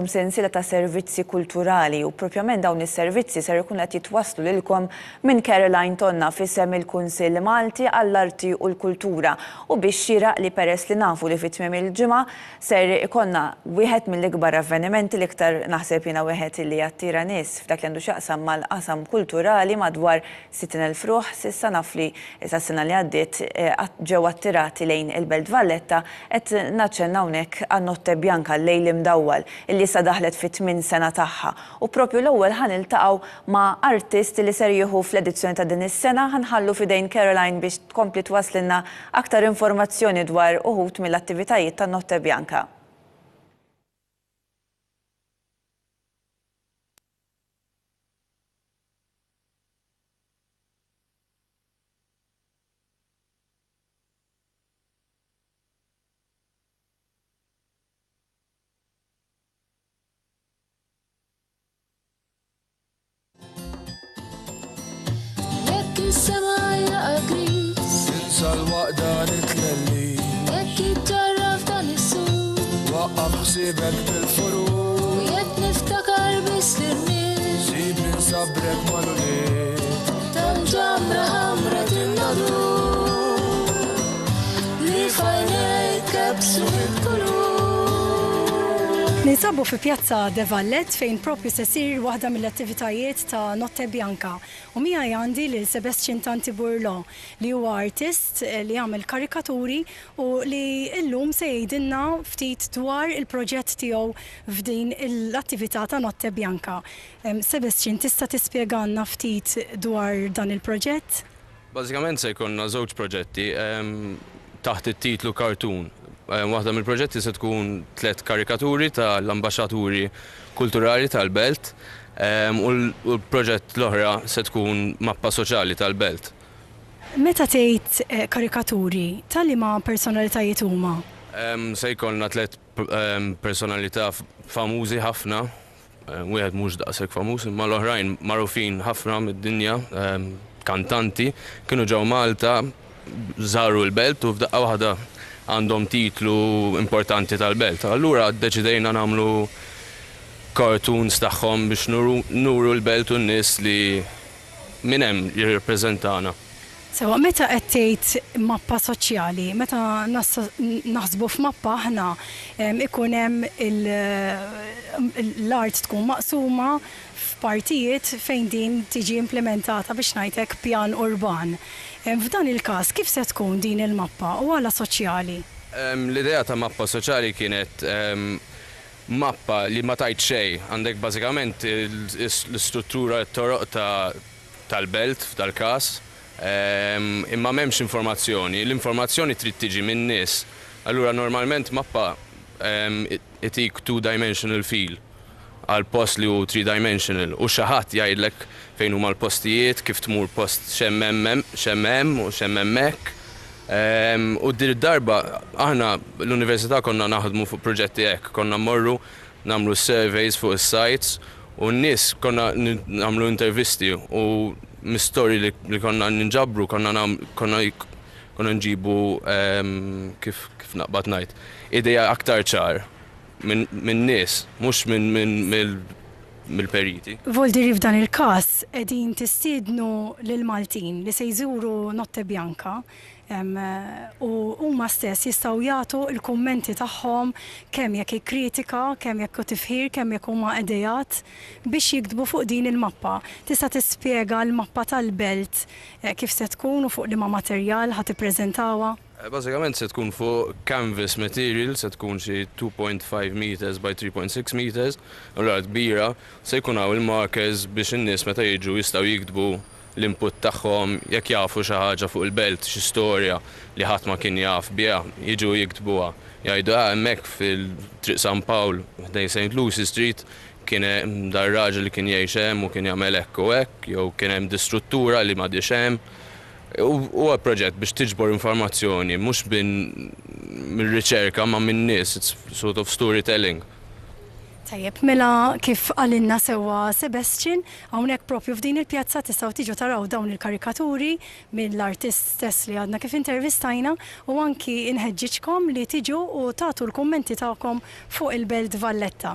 sensiela ta' servizzi kulturali u propjament dawn is-servizzi ser ikun qed jitwasslu lilkom minn Caroline Tonna f'isem il-Kunsill Malti għall-Arti u l-Kultura u biex xieraq li peress li nafu li fit-tmiem il-ġimgħa ser ikonna wieħed mill-ikbar avvenimenti l-iktar naħseb jiena wieħed li jattira nies f'dak li għandu x'jaqsam mal-qasam kulturali madwar 60,000 ruħ s'issa naf li sa sena li għaddiet ġew attirati lejn il-Belt Valletta qed naċċenna hawnhekk għan-Notte Bjanka l-lejl imdawwal illi sa daħlet fit-8 sena tagħha. U propju l-ewwel ħaniltaqgħu ma' artist li ser jieħu fl-edizzjoni ta' din is-sena ħanħallu f'idejn Caroline biex tkompli twasslilna aktar informazzjoni dwar uħud mill-attivitajiet tan-Notte Bjanka. Sal-waqda nitlelli jekk jitġarraf dan is-suq waqqaf ħsiebek bil-furu jekk niftakar biss l-irmiel sib minn sabrek mal-uliet tal-ġamra ħamra tinnodu li fajnejk kebsu mit-kulur. Ninsabu fi Pjazza De Vallet fejn propju se ssir waħda mill-attivitajiet ta' Notte Bjanka u miegħi għandi lil Sebastian Tantiburlo li huwa artist li jagħmel karikaturi u li llum se jgħidilna ftit dwar il-proġett tiegħu f'din l-attività ta' Notte Bjanka. Sebastian, tista' tispjegana ftit dwar dan il-proġett? Bażikament se jkollna żewġ proġetti taħt it-titlu Cartoon. Waħda mill-proġetti se tkun 3 karikaturi tal-ambaxxaturi kulturali tal-Belt u l-proġett l-oħra se tkun mappa soċjali tal-Belt. Meta tgħid karikaturi, tal-liema personalitajiet huma? Se jkollna 3 personalità famużi ħafna, wieħed mhux daqshekk famuż, imma l-oħrajn magħrufin ħafna mid-dinja, kantanti, kienu ġew Malta, żaru l-Belt u f'daqqa waħda għandhom titlu importanti tal-Belt. Allura ddeċidejna nagħmlu cartoons tagħhom biex nuru l-Belt u n-nies li minn hemm jirrappreżentana. Sewa, meta qed tgħid mappa soċjali, meta naħsbu f'mappa aħna ikun hemm l-art tkun maqsuma f'partijiet fejn din tiġi implementata biex ngħidlek pjan urban. F'dan il-każ kif se tkun din il-mappa u għala soċjali? L-idea ta' mappa soċjali kienet mappa li ma tajt xejn, għandek bażikament l-istruttura t-toroq tal-Belt f'dal-każ, imma m'hemmx informazzjoni. L-informazzjoni trid tiġi minn nies. Allura normalment mappa itik 2-dimensional feel għal post li hu 3-dimensional u xi ħadd jgħidlek fejn huma l-postijiet, kif tmur post x'hemm u x'hemmhekk. U dir darba aħna l-Università konna naħdmu fuq proġetti hekk, konna mmorru nagħmlu surveys fuq is-sites u n-nies konna nagħmlu intervisti u mis-story li konna nġabru konna nġibu kif naqbad ngħid idea aktar ċar minn nies, mhux mill-periti. Voldiri f'dan il-każ qegħdin tistiednu lil Maltin li se jżuru Notte Bjanka u huma stess jistgħu jagħtu l-kummenti tagħhom kemm jekk kritika, kemm jekk tifħir, kemm jekk huma idejat biex jiktbu fuq din il-mappa. Tista' tispjega l-mappa tal-Belt kif se tkun u fuq liema materjal ħadd tippreżentawha? Bażikament se tkun fuq canvas material, se tkun xi 2.5 meters by 3.6 meters, u l-art kbira, se jkun hawn il-markers biex in-nies meta jiġu jistgħu jiktbu l-input tagħhom jekk jafu xi ħaġa fuq il-Belt, xi storja li ħadd ma kien jaf biha, jiġu jiktbuha. Jgħidu hemmhekk fil-Triq San Pawl, ħdejn St. Lucy Street, kien hemm dar raġel li kien jgħix hemm u kien jagħmel hekk u hekk, jew kien hemm distruttura li m'għadix hemm. Huwa proġett biex tiġbor informazzjoni, mhux mill-riċerka ma minn nies, it's sort of storytelling. Tajjeb, mela kif għalinna sewwa Sebastian, hawnhekk propju f'din il-pjazza tistgħu tiġu taraw dawn il-karikaturi mill-artist stess li għadna kif intervistajna u anki inħeġġiġkom li tiġu u tagħtu l-kummenti tagħkom fuq il-Belt Valletta.